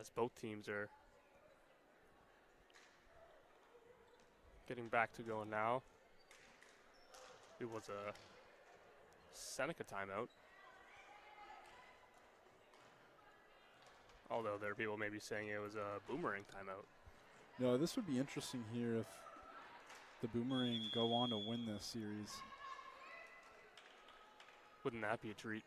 as both teams are getting back to going now. It was a Seneca timeout. Although there are people maybe saying it was a Boomerang timeout. No, this would be interesting here if the Boomerang go on to win this series. Wouldn't that be a treat?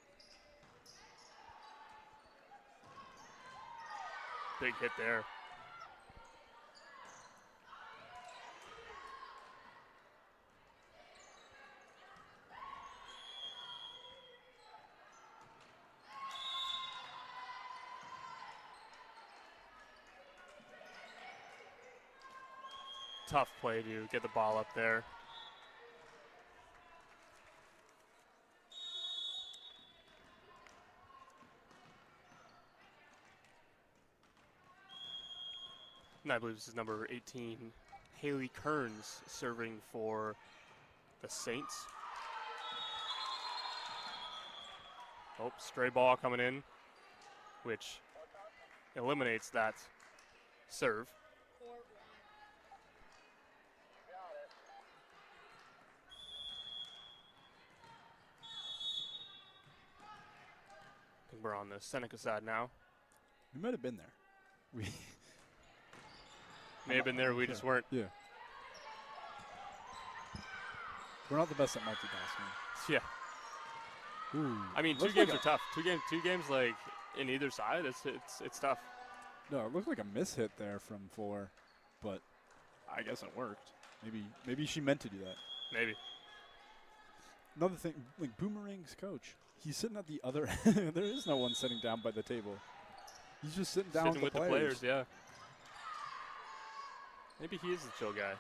Big hit there. Tough play to get the ball up there. And I believe this is number 18, Haley Kearns, serving for the Saints. Oh, stray ball coming in, which eliminates that serve. I think we're on the Seneca side now. We might have been there. We may have been there, we just weren't. Yeah. We're not the best at multitasking. Yeah. Ooh. I mean, two games are tough. Two games like in either side, it's tough. No, it looked like a mishit there from Fuller, but I guess it worked. Maybe she meant to do that. Maybe. Another thing, like Boomerang's coach, he's sitting at the other end. There is no one sitting down by the table. He's just sitting down with the players. Yeah. Maybe he is a chill guy.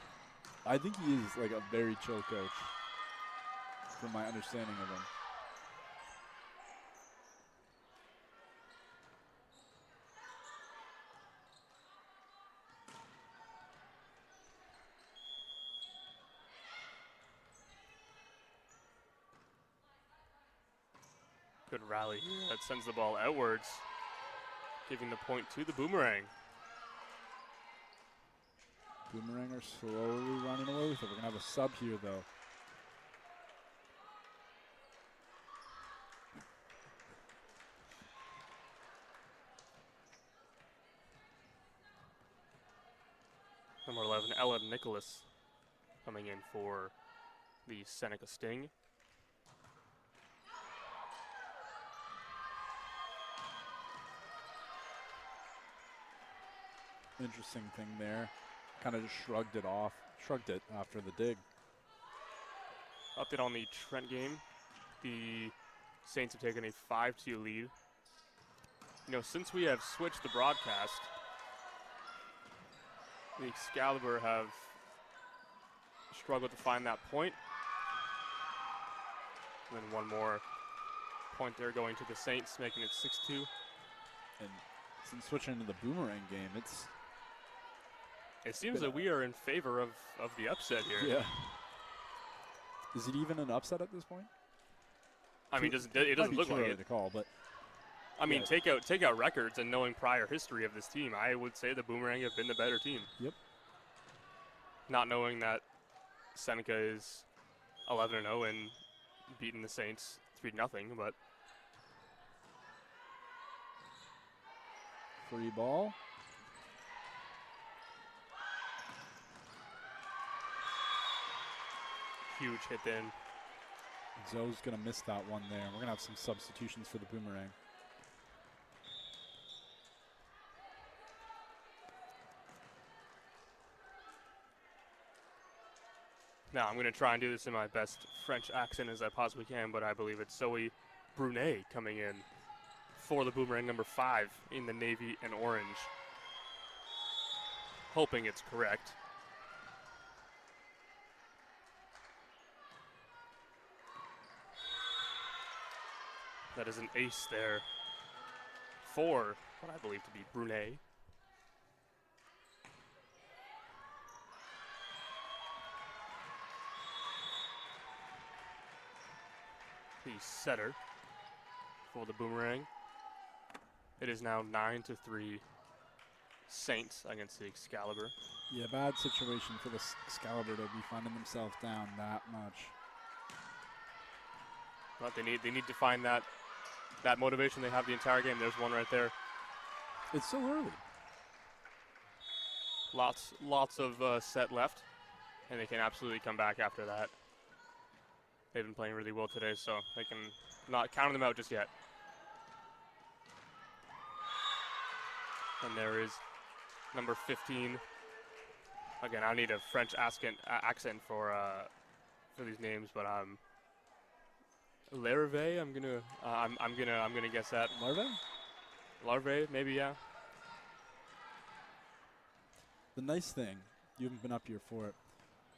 I think he is like a very chill coach, from my understanding of him. Good rally here. That sends the ball outwards, giving the point to the Boomerang. Boomerang are slowly running away with it. We're going to have a sub here, though. Number 11, Ella Nicholas, coming in for the Seneca Sting. Interesting thing there. Kind of just shrugged it after the dig. Update on the Trent game. The Saints have taken a 5-2 lead. You know, since we have switched the broadcast, the Excalibur have struggled to find that point. And then one more point there going to the Saints, making it 6-2. And since switching to the Boomerang game, it seems that we are in favor of the upset here. Yeah. Is it even an upset at this point? I mean, it doesn't look like it. To call, but I mean, take out records and knowing prior history of this team, I would say the Boomerang have been the better team. Yep. Not knowing that Seneca is 11-0 and beating the Saints 3-0, but free ball. Huge hit in. Zoe's going to miss that one there. We're going to have some substitutions for the Boomerang. Now, I'm going to try and do this in my best French accent as I possibly can, but I believe it's Zoe Brunet coming in for the Boomerang, number 5 in the navy and orange. Hoping it's correct. That is an ace there for what I believe to be Brunet. The setter for the Boomerang. It is now 9-3 Saints against the Excalibur. Yeah, bad situation for the Excalibur to be finding themselves down that much. But they need to find that motivation they have the entire game. There's one right there. It's so early. Lots of set left, and they can absolutely come back after that. They've been playing really well today, so they can not count them out just yet. And there is number 15. Again, I need a French accent for these names, but Larve. I'm gonna guess that. Larve, maybe, yeah. The nice thing, you haven't been up here for it,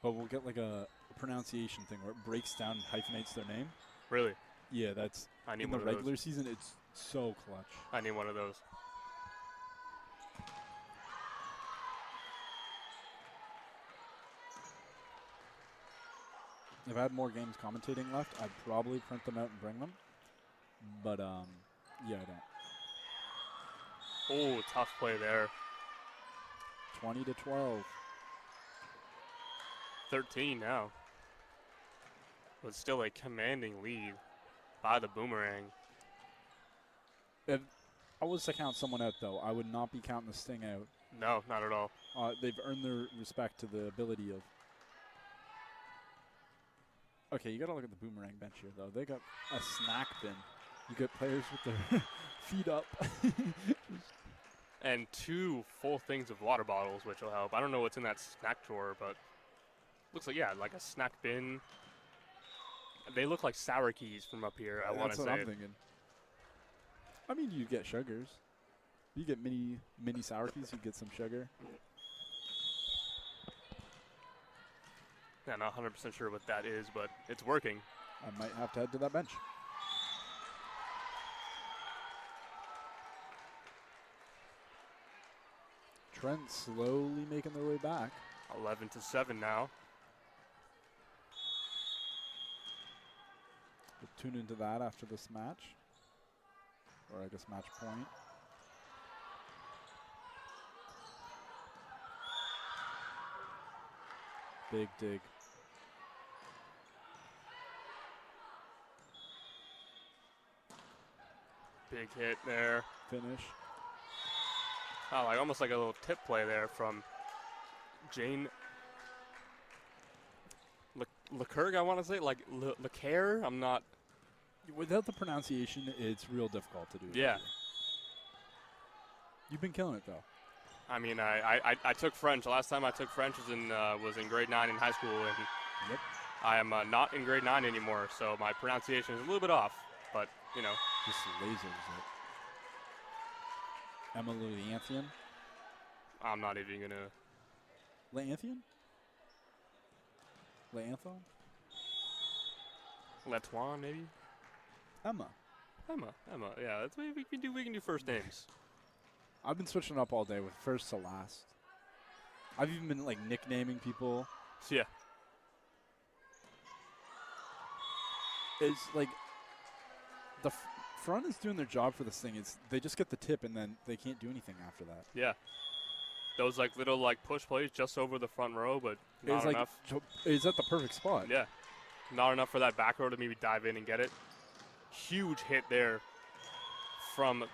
but we'll get like a pronunciation thing where it breaks down and hyphenates their name. Really? Yeah, that's in the regular season. It's so clutch. I need one of those. If I had more games commentating left, I'd probably print them out and bring them. But yeah, I don't. Oh, tough play there. 20-12. 13 now. But still a commanding lead by the Boomerang. If I was to count someone out, though, I would not be counting the Sting out. No, not at all. They've earned their respect to the ability of. Okay, you got to look at the Boomerang bench here, though. They got a snack bin. You get players with their feet up. And 2 full things of water bottles, which will help. I don't know what's in that snack drawer, but looks like, yeah, like a snack bin. They look like sour keys from up here, I want to say. That's what I'm thinking. I mean, you get sugars. You get mini sour keys, you get some sugar. Yeah, not 100% sure what that is, but it's working. I might have to head to that bench. Trent slowly making their way back. 11-7 now. We'll tune into that after this match. Or I guess match point. Big dig. Big hit there. Finish. Oh, like almost like a little tip play there from Jane Leclerc, I want to say. Like Leclerc, I'm not. Without the pronunciation, it's real difficult to do. Yeah. You've been killing it, though. I mean, I took French. The last time I took French was in grade 9 in high school, and Yep. I am not in grade 9 anymore, so my pronunciation is a little bit off. But, you know. Just lasers it. Emma Leanthian. I'm not even going to. Leanthian? Leantho? Letouan, maybe? Emma. Yeah, that's what we can do first names. I've been switching up all day with first to last. I've even been, like, nicknaming people. Yeah. It's, like, the front is doing their job for this thing. They just get the tip, and then they can't do anything after that. Yeah. Those, like, little, like, push plays just over the front row, but not enough. Is that the perfect spot? Yeah. Not enough for that back row to maybe dive in and get it. Huge hit there from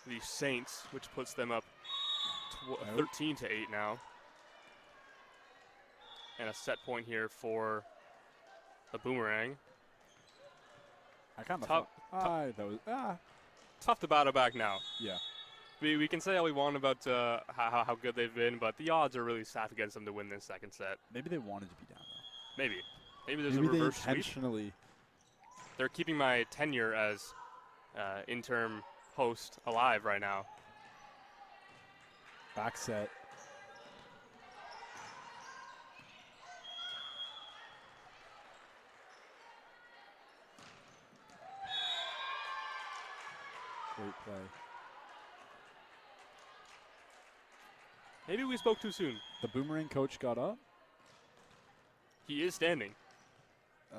the Saints, which puts them up 13-8 now. And a set point here for the Boomerang. I kind of tough to battle back now. Yeah. We can say all we want about how good they've been, but the odds are really stacked against them to win this second set. Maybe they wanted to be down, though. Maybe there's a reverse they intentionally sweep. They're keeping my tenure as interim host alive right now. Back set. Great play. Maybe we spoke too soon. The Boomerang coach got up. He is standing.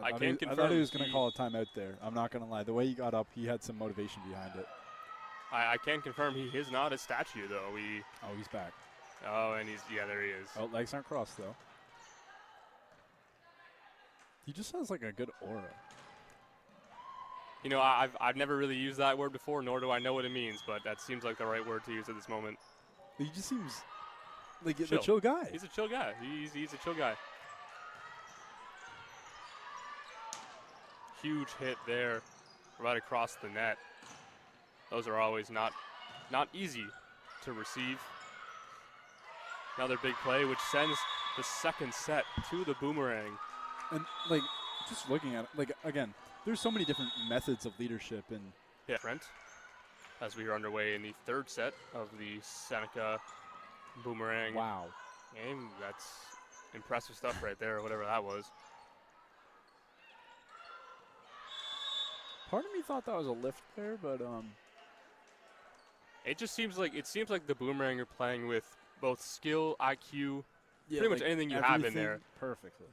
I can't confirm. I thought he was going to call a timeout there. I'm not going to lie. The way he got up, he had some motivation behind it. I can confirm he is not a statue, though. Oh, he's back. Oh, and yeah, there he is. Oh, legs aren't crossed, though. He just has, like, a good aura. You know, I've never really used that word before, nor do I know what it means, but that seems like the right word to use at this moment. He just seems like Chill. a chill guy. He's a chill guy. He's a chill guy. Huge hit there, right across the net. Those are always not easy to receive. Another big play, which sends the second set to the Boomerang. And, like, just looking at it, like, again, there's so many different methods of leadership. And Yeah, Trent, as we are underway in the third set of the Seneca Boomerang game. That's impressive stuff right there, or whatever that was. Part of me thought that was a lift there, but It just seems like the Boomerang are playing with both skill, IQ, yeah, pretty much anything you have in there. Perfectly.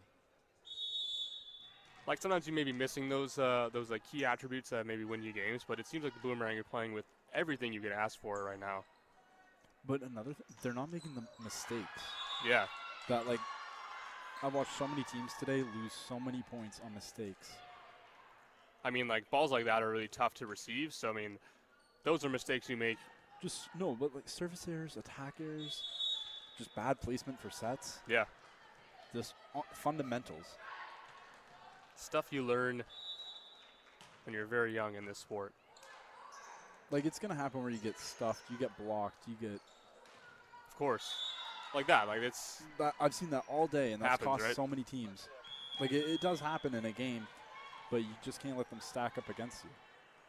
Like sometimes you may be missing those like key attributes that maybe win you games, but it seems like the Boomerang are playing with everything you could ask for right now. But another thing, they're not making the mistakes. Yeah. That, like, I've watched so many teams today lose so many points on mistakes. I mean, like, balls like that are really tough to receive, so, I mean, those are mistakes you make. But, like, service errors, attack errors, just bad placement for sets. Yeah. Just fundamentals. Stuff you learn when you're very young in this sport. Like, it's going to happen where you get stuffed, you get blocked, you get... Of course. Like that. Like, it's... I've seen that all day, and that's happens, cost right? so many teams. Like, it does happen in a game, but you just can't let them stack up against you.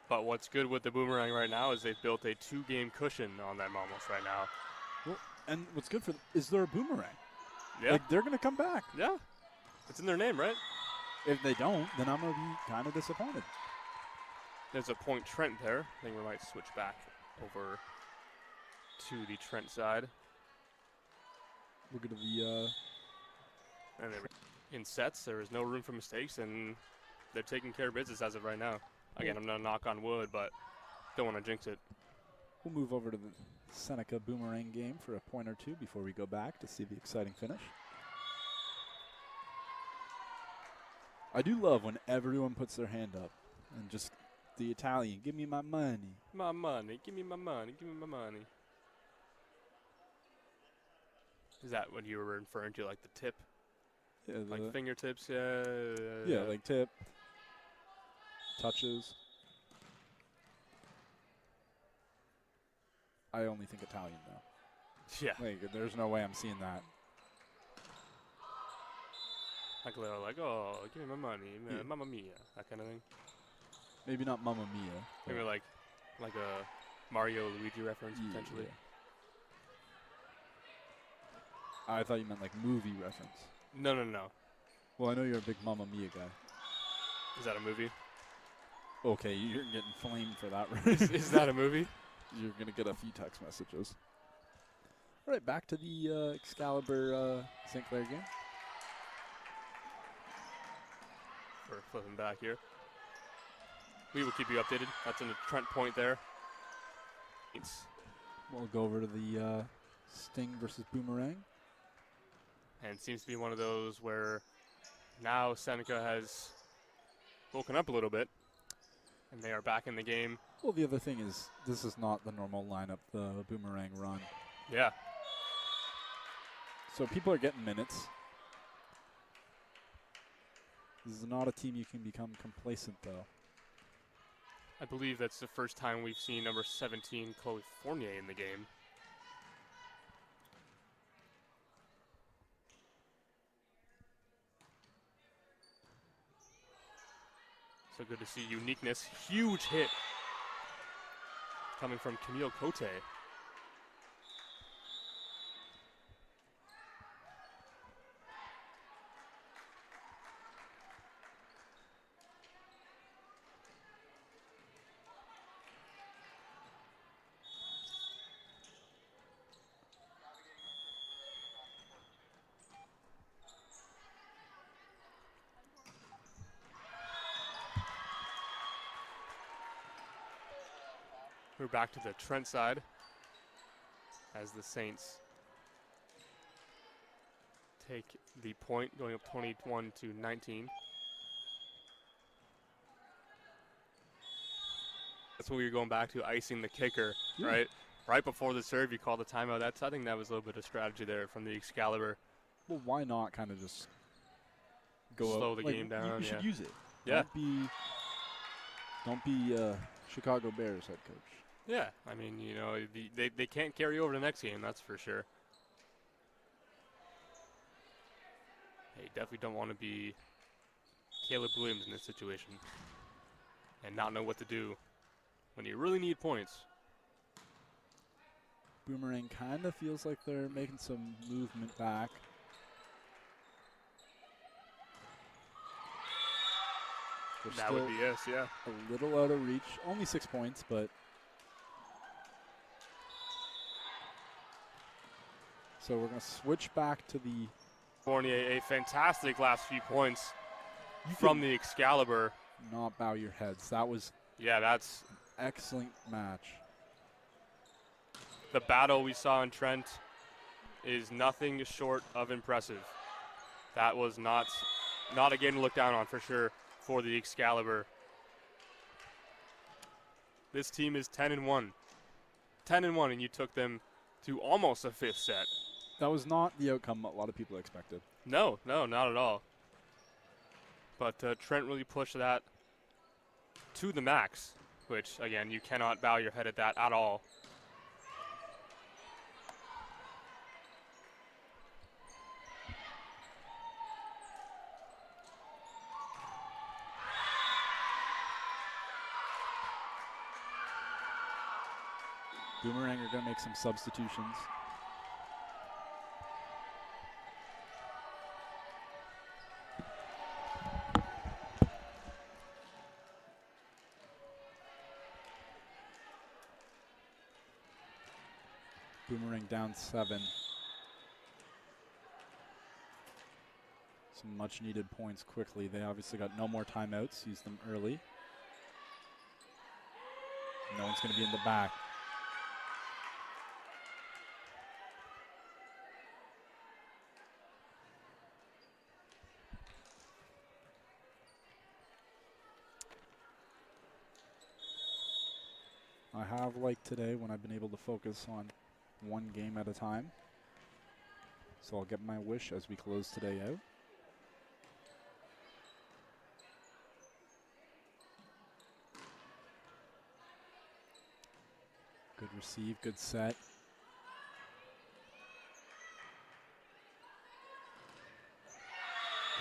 But what's good with the Boomerang right now is they've built a 2-game cushion on them almost right now. Well, and what's good for them is they're a Boomerang. Yeah. Like, they're going to come back. Yeah. It's in their name, right? If they don't, then I'm going to be kind of disappointed. There's a point Trent there. I think we might switch back over to the Trent side. Look at the... And in sets, there is no room for mistakes, and they're taking care of business as of right now. Again, I'm going to knock on wood, but don't want to jinx it. We'll move over to the Seneca Boomerang game for a point or two before we go back to see the exciting finish. I do love when everyone puts their hand up and just the Italian, give me my money. My money, give me my money, give me my money. Is that what you were referring to, like the tip? Yeah, like fingertips? Yeah. Yeah, like tip. Touches. I only think Italian though. Yeah. Like, there's no way I'm seeing that. Like a little, like, oh, give me my money, Yeah. Mamma Mia, that kind of thing. Maybe not Mamma Mia. Maybe like a Mario Luigi reference potentially. Yeah. I thought you meant like movie reference. No. Well, I know you're a big Mamma Mia guy. Is that a movie? Okay, you're getting flamed for that reference. Is that a movie? You're going to get a few text messages. All right, back to the Excalibur St. Clair game. We're flipping back here. We will keep you updated. That's in the Trent point there. We'll go over to the Sting versus Boomerang. And it seems to be one of those where now Seneca has woken up a little bit, and they are back in the game. Well, the other thing is this is not the normal lineup the Boomerang run. Yeah. So people are getting minutes. This is not a team you can become complacent, though. I believe that's the first time we've seen number 17, Chloe Fournier, in the game. So good to see uniqueness. Huge hit coming from Camille Cote. We're back to the Trent side as the Saints take the point, going up 21-19. That's when we were going back to icing the kicker, right? Right before the serve, you call the timeout. I think that was a little bit of strategy there from the Excalibur. Well, why not kind of just go slow out, the like, game down? You should use it. Yeah. Don't be Chicago Bears head coach. Yeah, I mean, you know, they can't carry over the next game, that's for sure. Hey, definitely don't want to be Caleb Williams in this situation and not know what to do when you really need points. Boomerang kind of feels like they're making some movement back. That would be yes, yeah. A little out of reach. Only 6 points, but. So we're going to switch back to the. Fournier, a fantastic last few points from the Excalibur. Not bow your heads. That was. Yeah, that's. Excellent match. The battle we saw in Trent is nothing short of impressive. That was not a game to look down on for sure for the Excalibur. This team is 10-1. 10-1, and you took them to almost a fifth set. That was not the outcome a lot of people expected. No, not at all. But Trent really pushed that to the max, which, again, you cannot bow your head at that at all. Boomerang are going to make some substitutions. Boomerang down 7. Some much needed points quickly. They obviously got no more timeouts. Used them early. No one's going to be in the back. I have liked today when I've been able to focus on one game at a time. So I'll get my wish as we close today out. Good receive, good set.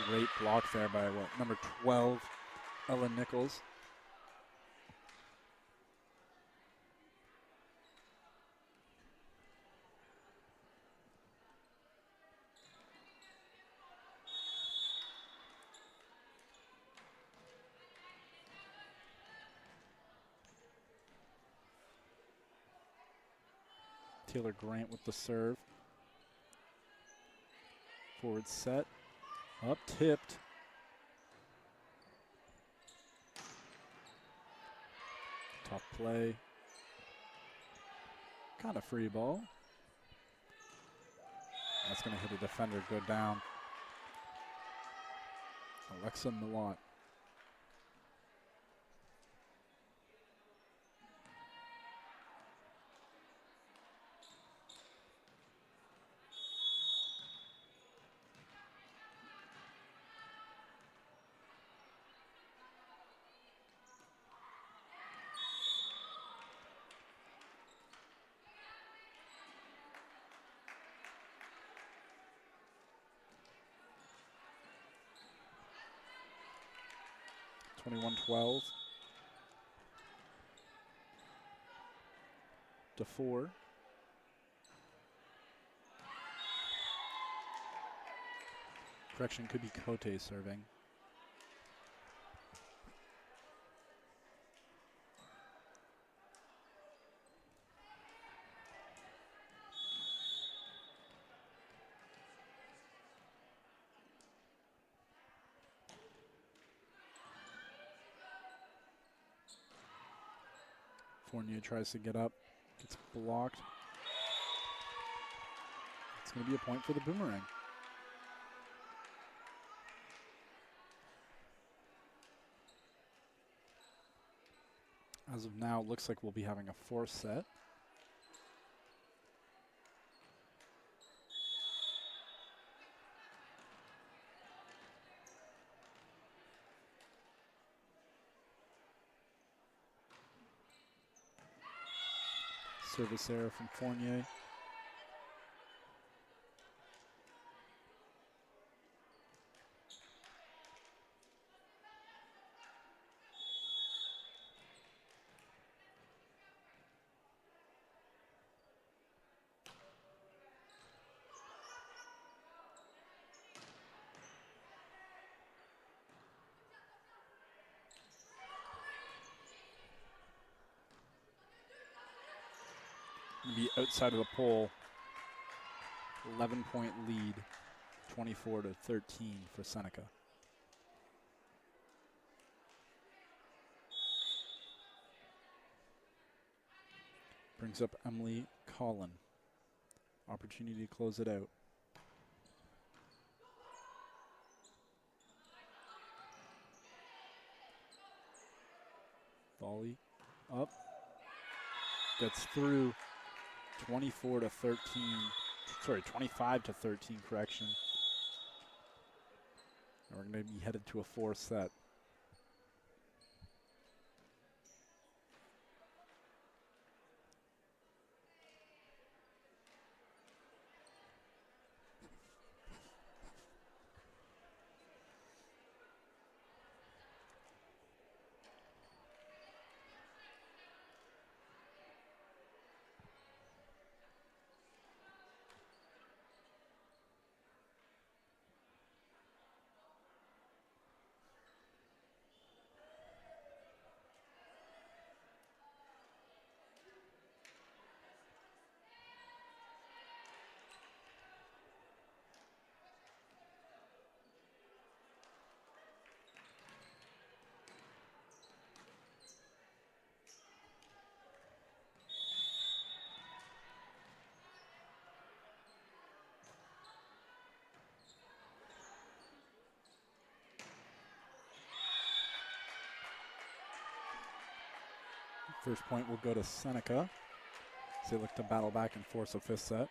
Great block there by number 12, Ellen Nichols. Taylor Grant with the serve. Forward set. Up tipped. Tough play. Kind of free ball. That's going to hit a defender, go down. Alexa Milot. (21-12) to 4. Correction, could be Cote serving. Fournier tries to get up, gets blocked. It's going to be a point for the Boomerang. As of now, it looks like we'll be having a fourth set. Service error from Fournier. Be outside of the pole. 11-point lead, 24-13 for Seneca. Brings up Emily Collin. Opportunity to close it out. Volley up. Gets through. 24-13. Sorry, 25-13, correction. And we're going to be headed to a fourth set. First point will go to Seneca as they look to battle back and force a fifth set.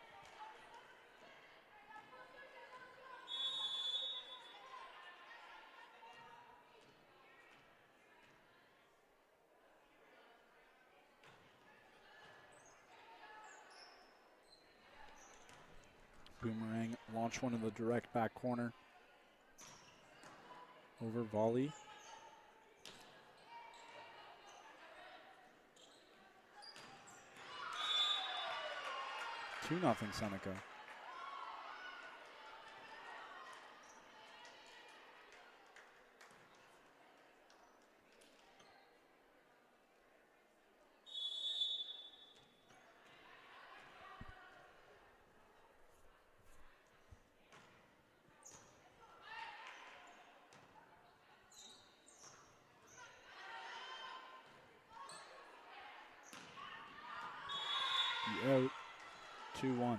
Boomerang launch one in the direct back corner. Over volley. 2-0 Seneca. Out. 2-1.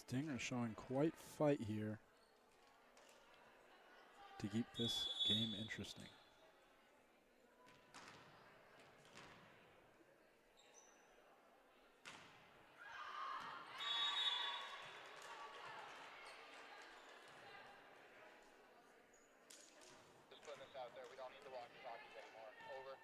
Sting are showing quite fight here to keep this game interesting. Just putting this out there. We don't need the walkie-talkies anymore. Over.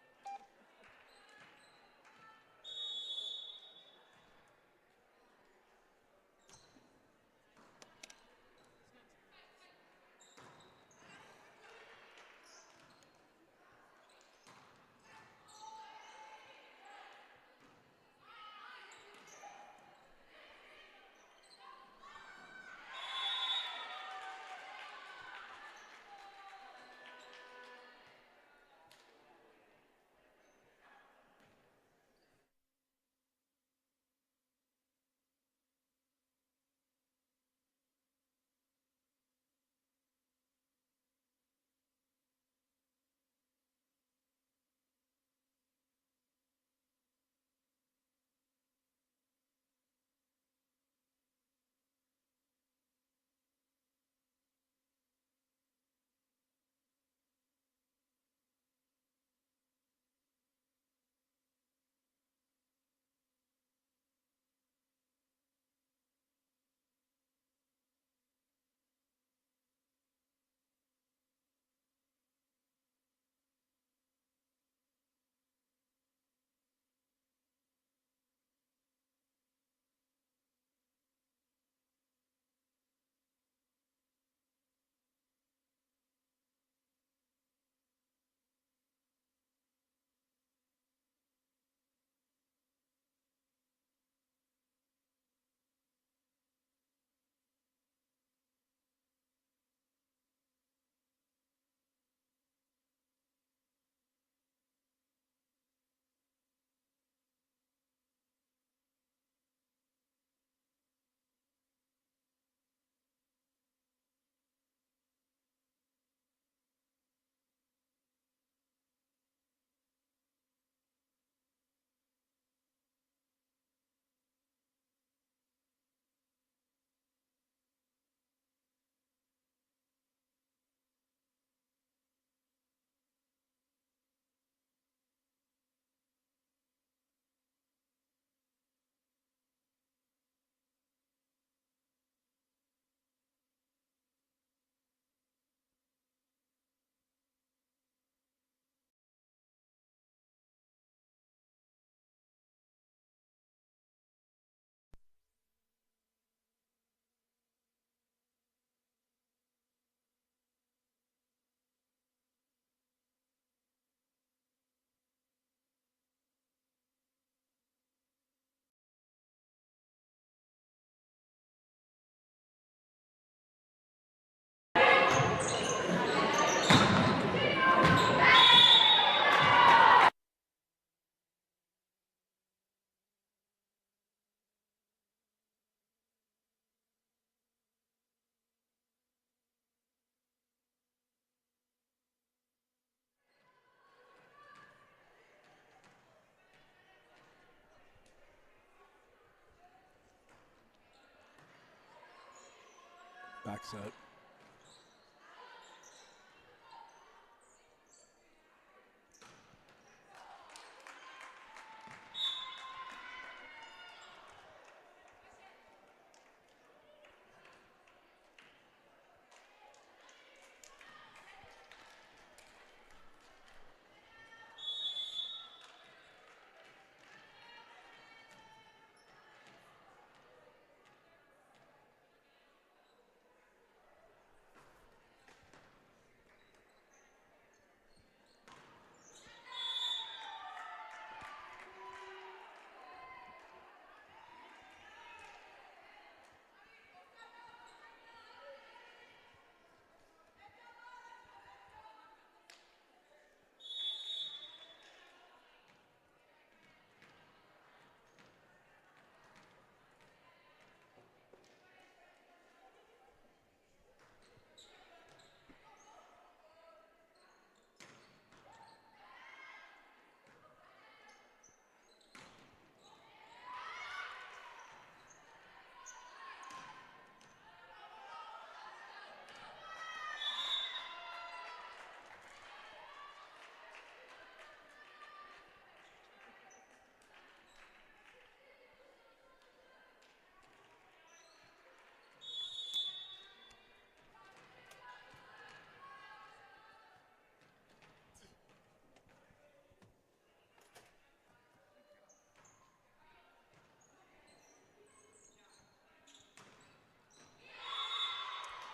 Back set.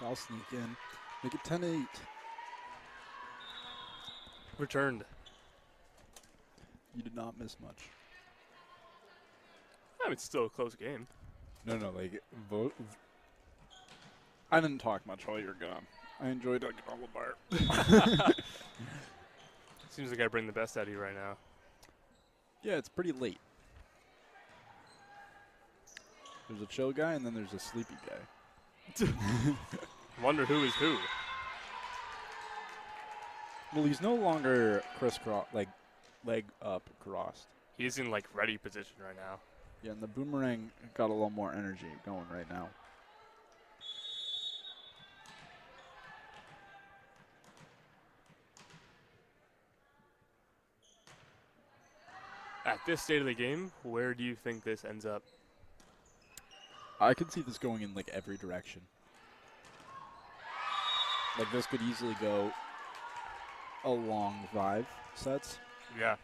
I'll sneak in. Make it 10-8. Returned. You did not miss much. I mean, it's still a close game. No, like, vote. I didn't talk much while you were gone. I enjoyed a granola bar. Seems like I bring the best out of you right now. Yeah, it's pretty late. There's a chill guy, and then there's a sleepy guy. Wonder who is who. Well, he's no longer crisscross, like, leg up crossed. He's in, like, ready position right now. Yeah, and the boomerang got a little more energy going right now. At this state of the game, where do you think this ends up? I could see this going in, like, every direction. Like, this could easily go along 5 sets. Yeah.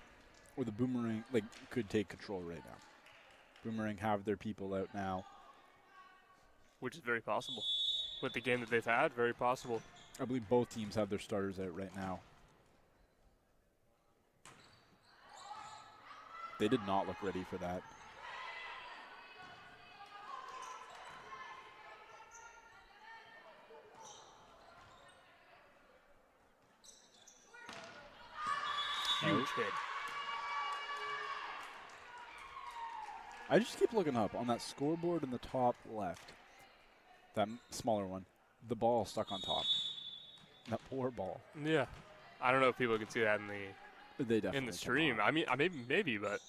Or the boomerang, like, could take control right now. Boomerang have their people out now. Which is very possible. With the game that they've had, very possible. I believe both teams have their starters out right now. They did not look ready for that. Huge hit. I just keep looking up on that scoreboard in the top left. That smaller one. The ball stuck on top. That poor ball. Yeah. I don't know if people can see that They definitely in the stream. I mean, maybe, but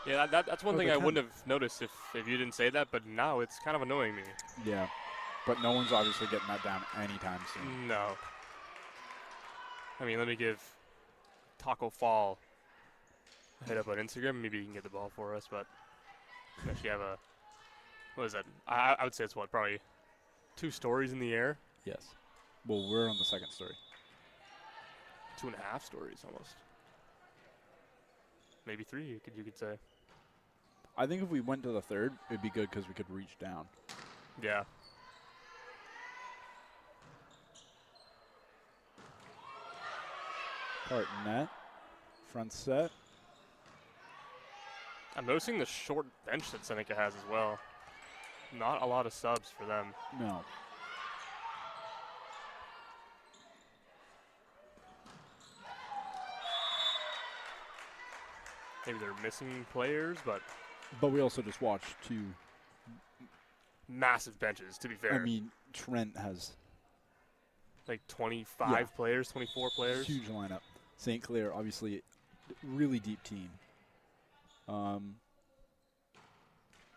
yeah, that's one thing I wouldn't have noticed if you didn't say that. But now it's kind of annoying me. Yeah, but no one's obviously getting that down anytime soon. No. I mean, let me give Taco Fall a hit up on Instagram. Maybe he can get the ball for us. But we actually have a, what is that? I would say it's what, probably 2 stories in the air. Yes. Well, we're on the second story. 2.5 stories almost. Maybe 3, you could say. I think if we went to the third, it'd be good because we could reach down. Yeah. Part net. Front set. I'm noticing the short bench that Seneca has as well. Not a lot of subs for them. No. Maybe they're missing players, but But we also just watched 2. massive benches, to be fair. I mean, Trent has like 25 players, 24 players. huge lineup. St. Clair, obviously, really deep team.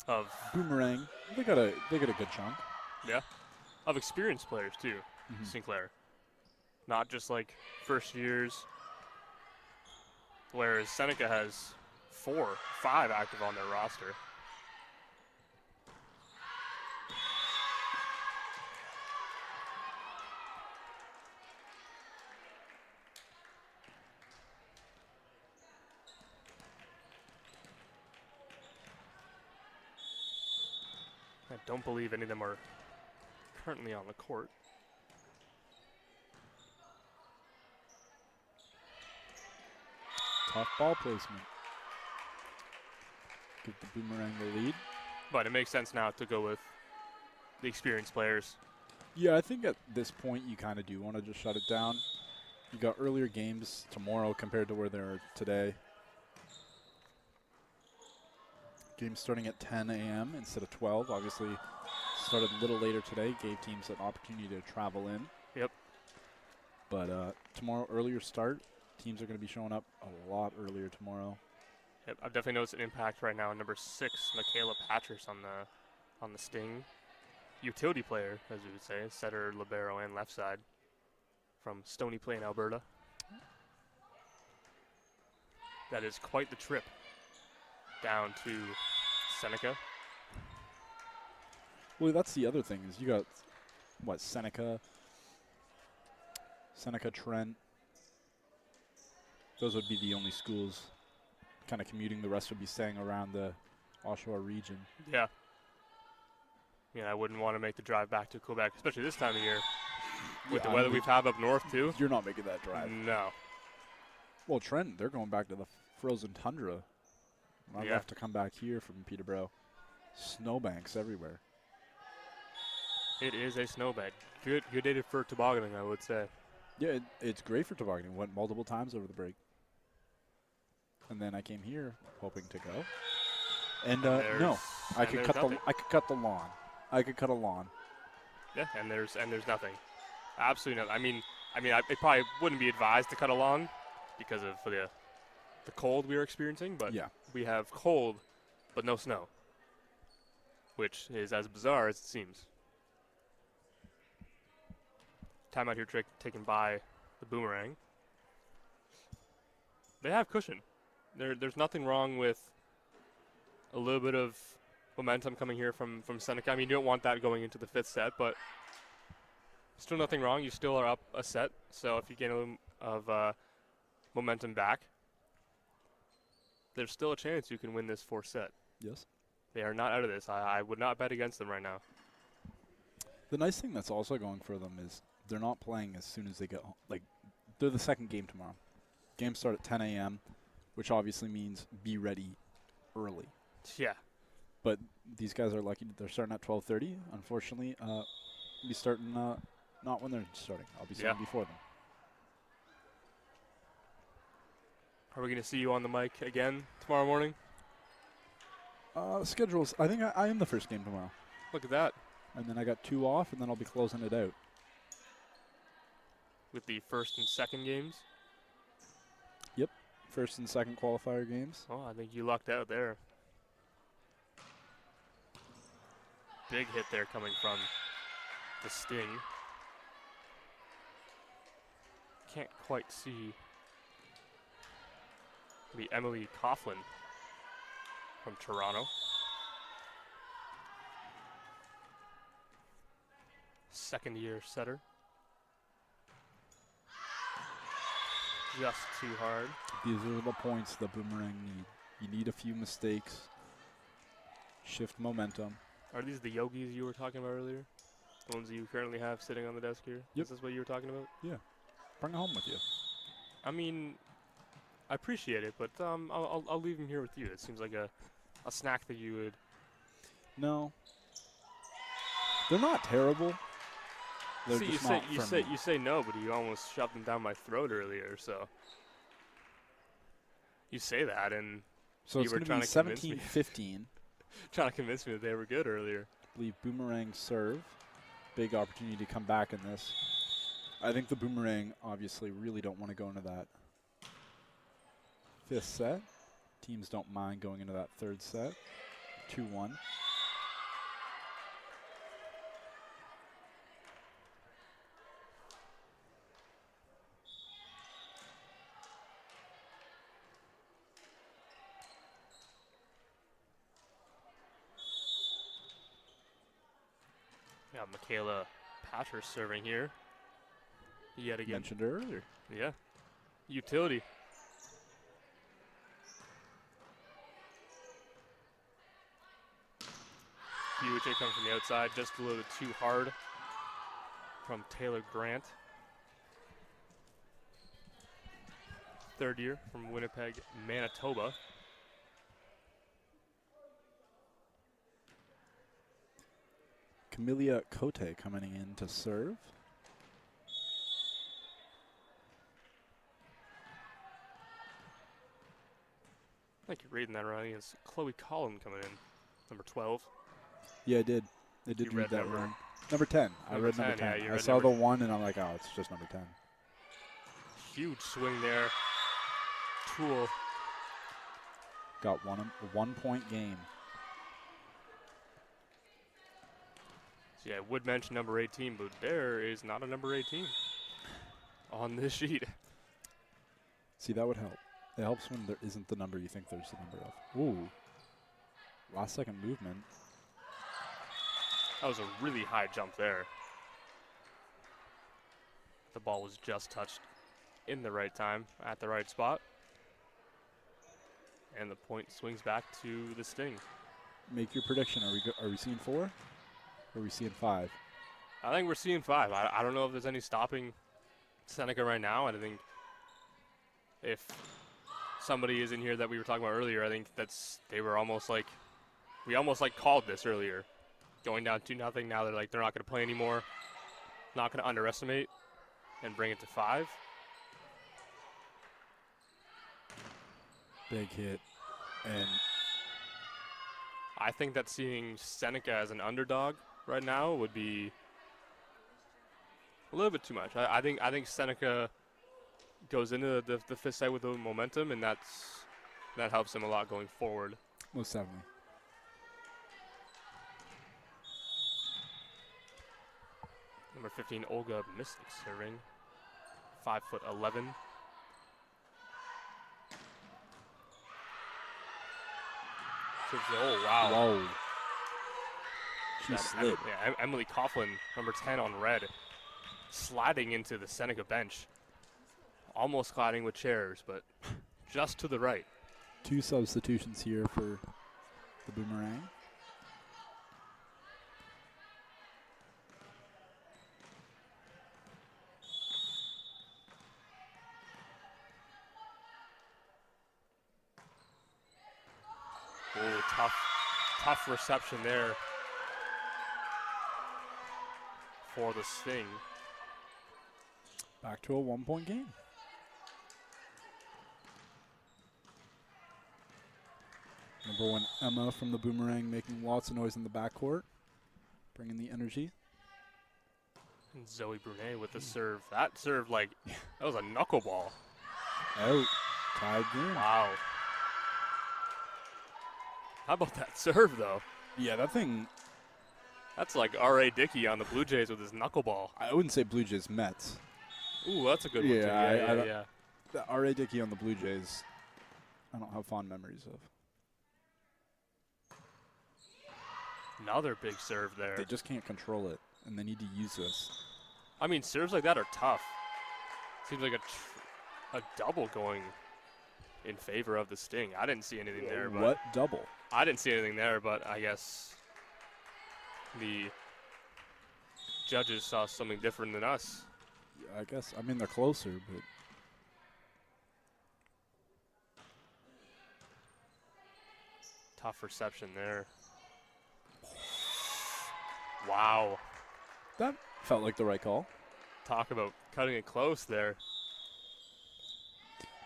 Of Boomerang, they got a good chunk. of experienced players too, Sinclair. Not just like first years. Whereas Seneca has 4, 5 active on their roster. I don't believe any of them are currently on the court. Tough ball placement. Give the Boomerang the lead. But it makes sense now to go with the experienced players. Yeah, I think at this point you kind of do want to just shut it down. You got earlier games tomorrow compared to where they are today. Games starting at 10 a.m. instead of 12. Obviously, started a little later today. Gave teams an opportunity to travel in. Yep. But tomorrow, earlier start. Teams are going to be showing up a lot earlier tomorrow. Yep, I've definitely noticed an impact right now. Number 6, Michaela Patras on the Sting. Utility player, as we would say, setter, libero, and left side from Stony Plain, Alberta. That is quite the trip down to Seneca. Well, that's the other thing is you got, what, Seneca, Trent. Those would be the only schools kind of commuting. The rest would be staying around the Oshawa region. Yeah. You know, I wouldn't want to make the drive back to Quebec, especially this time of year. With Yeah, the weather we've had up north, too. You're not making that drive. No. Well, Trent, they're going back to the frozen tundra. I'd Yeah. have to come back here from Peterborough. Snowbanks everywhere. It is a snowbank. Good day for tobogganing, I would say. Yeah, it's great for tobogganing. Went multiple times over the break. And then I came here hoping to go. And no, I could cut the lawn. I could cut a lawn. Yeah, and there's nothing. Absolutely nothing. It probably wouldn't be advised to cut a lawn because of the cold we are experiencing, but Yeah. we have cold but no snow, which is as bizarre as it seems. Timeout here taken by the Boomerang. They have cushion. There's nothing wrong with a little bit of momentum coming here from Seneca. I mean, you don't want that going into the 5th set, but still nothing wrong. You still are up a set, so if you gain a little of momentum back, there's still a chance you can win this 4th set. Yes. They are not out of this. I would not bet against them right now. The nice thing that's also going for them is they're not playing as soon as they get home. Like, they're the second game tomorrow. Games start at 10 a.m., which obviously means be ready early. Yeah. But these guys are lucky. They're starting at 12:30. Unfortunately, be starting not when they're starting. I'll be starting before them. Are we going to see you on the mic again tomorrow morning? Schedules. I think I am the first game tomorrow. Look at that. And then I got 2 off, and then I'll be closing it out. With the 1st and 2nd games? Yep. 1st and 2nd qualifier games. Oh, I think you lucked out there. Big hit there coming from the Sting. Can't quite see the Emily Coughlin from Toronto. Second-year setter. Just too hard. These are the points the Boomerang need. You need a few mistakes. Shift momentum. Are these the yogis you were talking about earlier? The ones that you currently have sitting on the desk here? Yep. Is this what you were talking about? Yeah. Bring it home with you. I mean, I appreciate it, but I'll leave them here with you. It seems like a snack that you would. No. They're not terrible. They're See, just not for me. you say no, but you almost shoved them down my throat earlier. So you say that, and So you it's were going to trying be to convince 17-15. trying to convince me that they were good earlier. I believe Boomerang serve. Big opportunity to come back in this. I think the Boomerang obviously really don't want to go into that 5th set. Teams don't mind going into that 3rd set. 2-1. Yeah, Michaela Patcher serving here. Yet again. Mentioned earlier. Yeah. Utility. Huge hit coming from the outside, just a little bit too hard from Taylor Grant. 3rd year from Winnipeg, Manitoba. Camelia Cote coming in to serve. I think you're reading that right. It's Chloe Collin coming in, number 12. Yeah, I did. I did You read read that number- wrong. Number 10. I Number read number 10, yeah, 10. you I read saw number- the 1 and I'm like, oh, it's just number 10. Huge swing there. Tool. Got a 1-point game. So yeah, I would mention number 18, but there is not a number 18 on this sheet. See, that would help. It helps when there isn't the number you think there's the number of. Ooh. Last second movement. That was a really high jump there. The ball was just touched in the right time, at the right spot. And the point swings back to the Sting. Make your prediction. Are we seeing 4? Or are we seeing 5? I think we're seeing 5. I don't know if there's any stopping Seneca right now. I think if somebody is in here that we were talking about earlier, I think they were almost like, we almost like called this earlier. Going down 2-0, now they're like, they're not going to play anymore. Not going to underestimate and bring it to 5. Big hit. And I think that seeing Seneca as an underdog right now would be a little bit too much. I think Seneca goes into the 5th set with the momentum, and that helps him a lot going forward. most definitely. Number 15, Olga Mystic serving. 5'11". Oh, wow. Whoa. She That slid. Emily Coughlin, number 10 on red, sliding into the Seneca bench. Almost colliding with chairs, but just to the right. 2 substitutions here for the Boomerang. Oh, tough reception there for the Sting. Back to a 1-point game. Number 1, Emma from the Boomerang, making lots of noise in the backcourt, bringing the energy. And Zoe Brunet with the serve. That serve, like, that was a knuckleball. Out. Tied game. Wow. How about that serve, though? Yeah, that thing, That's like R.A. Dickey on the Blue Jays with his knuckleball. I wouldn't say Blue Jays, Mets. Ooh, that's a good one, too. Yeah, Yeah. The R.A. Dickey on the Blue Jays, I don't have fond memories of. Another big serve there. They just can't control it, and they need to use this. I mean, serves like that are tough. Seems like a double going in favor of the Sting. I didn't see anything there. But What double? I didn't see anything there, but I guess the judges saw something different than us. Yeah, I guess. I mean, they're closer, but Tough reception there. Wow. that felt like the right call. Talk about cutting it close there.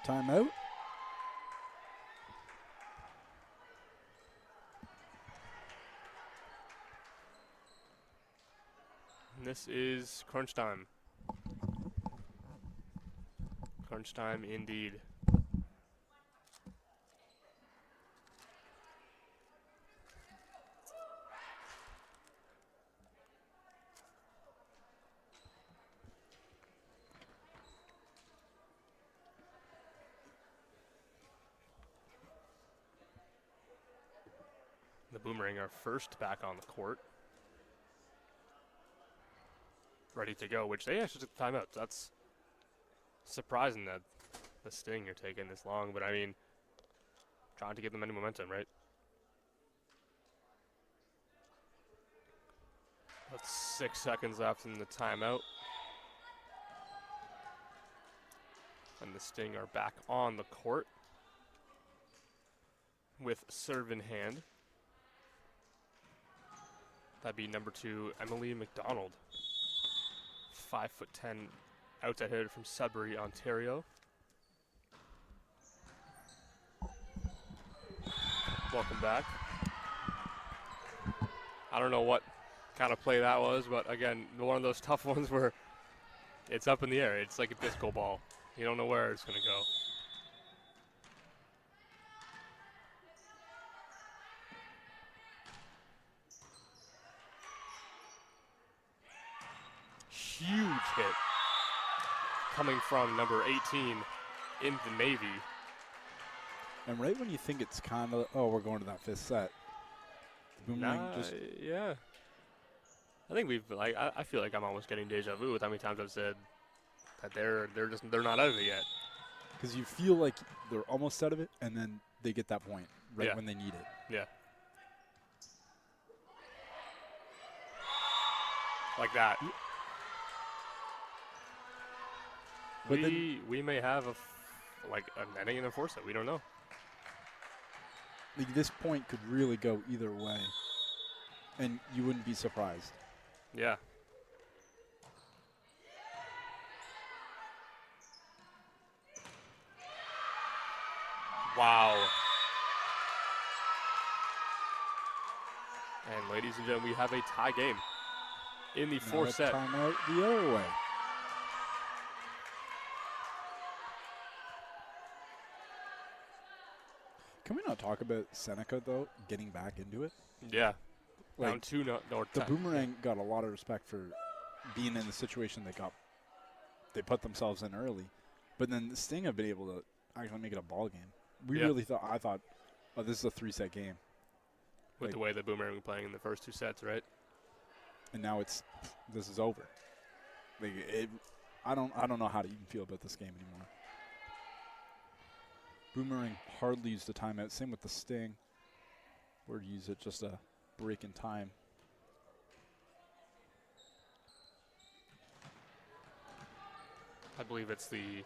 Timeout. And this is crunch time. Crunch time indeed. The Boomerang are first back on the court. Ready to go, which they actually took the timeout. That's surprising that the Sting are taking this long, but I mean, trying to give them any momentum, right? That's 6 seconds left in the timeout. And the Sting are back on the court with serve in hand. That'd be number 2, Emily McDonald. 5'10", outside hitter from Sudbury, Ontario. Welcome back. I don't know what kind of play that was, but again, one of those tough ones where it's up in the air. It's like a disco ball. You don't know where it's going to go. Huge hit coming from number 18 in the Navy. And right when you think it's kind of, oh, we're going to that 5th set, the Boomerang just. Yeah. I think we've like I feel like I'm almost getting deja vu with how many times I've said that they're not out of it yet. Because you feel like they're almost out of it, and then they get that point right Yeah. when they need it. Yeah. like that. But we may have like a netting and a force set. We don't know. Like, this point could really go either way, and you wouldn't be surprised. Yeah. Wow. And ladies and gentlemen, we have a tie game in the fourth set. Timeout the other way. Can we not talk about Seneca, though, getting back into it? Yeah. Like, Round 2, no, the Boomerang got a lot of respect for being in the situation they put themselves in early. But then the Sting have been able to actually make it a ball game. I thought, oh, this is a 3-set game. With the way the Boomerang were playing in the first 2 sets, right? And now this is over. Like, I don't know how to even feel about this game anymore. Boomerang hardly used the timeout. Same with the Sting. Or use it just a break in time. I believe it's the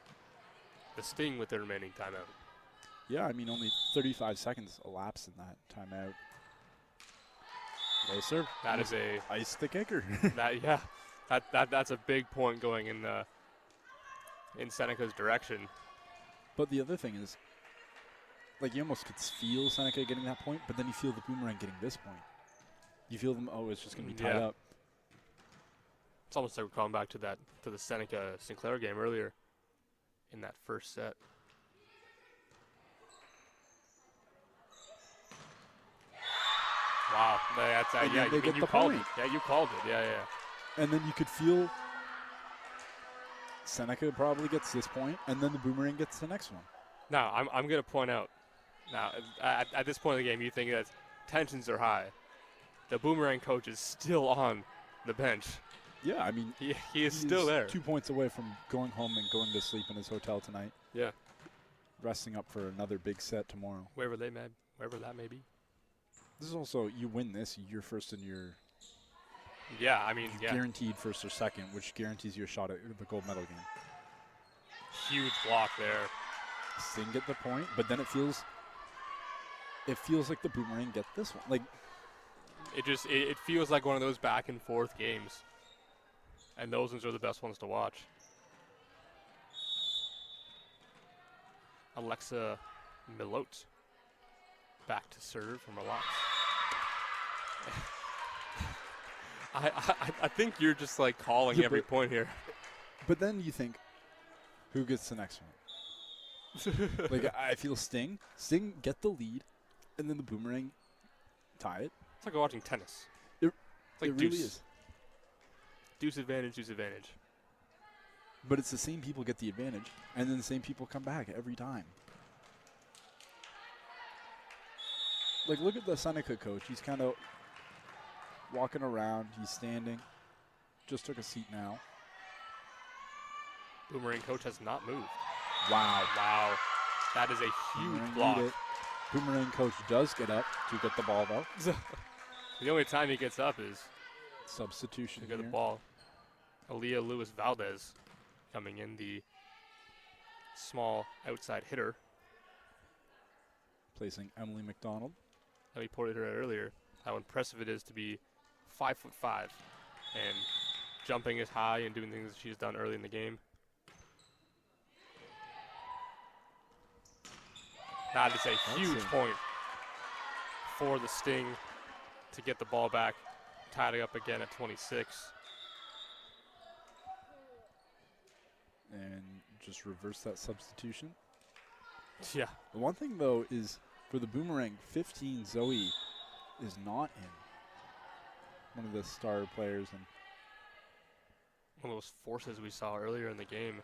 Sting with the remaining timeout. Yeah, I mean, only 35 seconds elapsed in that timeout. Low serve. That is a ice the kicker. That's a big point going in Seneca's direction. But the other thing is, like, you almost could feel Seneca getting that point, but then you feel the Boomerang getting this point. You feel them. Oh, it's just going to be tied up. It's almost like we're calling back to the Seneca Sinclair game earlier in that first set. Wow, that's you called it. Yeah, you called it. Yeah. And then you could feel Seneca probably gets this point, and then the Boomerang gets the next one. Now, I'm going to point out, now, at this point in the game, you think that tensions are high. The Boomerang coach is still on the bench. Yeah, I mean, he is still there. 2 points away from going home and going to sleep in his hotel tonight. Yeah. Resting up for another big set tomorrow. Wherever that may be. This is also, you win this, you're first in your... Yeah, I mean, guaranteed first or second, which guarantees you a shot at the gold medal game. Huge block there. Sting get the point, but then it feels like the Boomerang get this one. Like, it feels like one of those back and forth games. And those ones are the best ones to watch. Alexa Milote back to serve from relax. I think you're just like calling every point here. But then you think, who gets the next one? Like, I feel Sting get the lead, and then the Boomerang tie it. It's like watching tennis. It's like it deuce. really is. Deuce advantage, deuce advantage. But it's the same people get the advantage, and then the same people come back every time. Like, look at the Seneca coach. He's kind of walking around. He's standing. Just took a seat now. Boomerang coach has not moved. Wow. That is a huge Boomerang block. Boomerang coach does get up to get the ball, though. The only time he gets up is substitution to get here. the ball. Aaliyah Lewis Valdez coming in, the small outside hitter. Placing Emily McDonald. We pointed her out earlier how impressive it is to be 5'5" and jumping as high and doing things she's done early in the game. That is a huge point for the Sting to get the ball back, tied it up again at 26. And just reverse that substitution. Yeah. The one thing, though, is for the Boomerang, 15 Zoe is not in. One of the star players. And one of those forces we saw earlier in the game.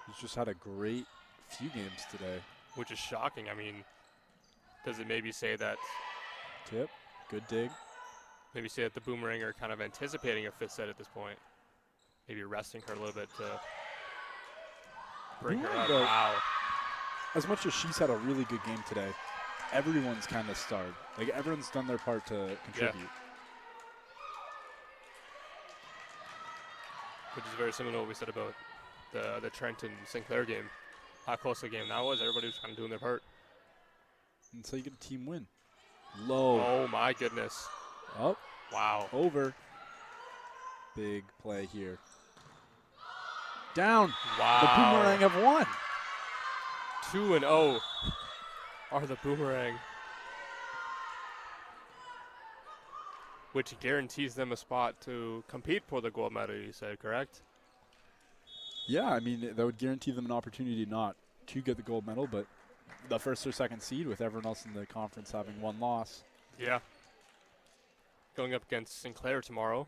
He's just had a great few games today. Which is shocking. I mean, does it maybe say that... Tip, good dig. Maybe say that the Boomerang are kind of anticipating a fifth set at this point. Maybe resting her a little bit to bring her up. Wow. As much as she's had a really good game today, everyone's kind of starred. Like, everyone's done their part to contribute. which is very similar to what we said about the Trenton Sinclair game. How close the game that was. Everybody was kind of doing their part. And so you get a team win. Low. Oh, my goodness. Oh. Wow. Over. Big play here. Down. Wow. The Boomerang have won. 2-0 are the Boomerang, which guarantees them a spot to compete for the gold medal, you said, correct? Yeah, I mean, that would guarantee them an opportunity not to get the gold medal, but the first or second seed with everyone else in the conference having one loss. Yeah. Going up against Sinclair tomorrow,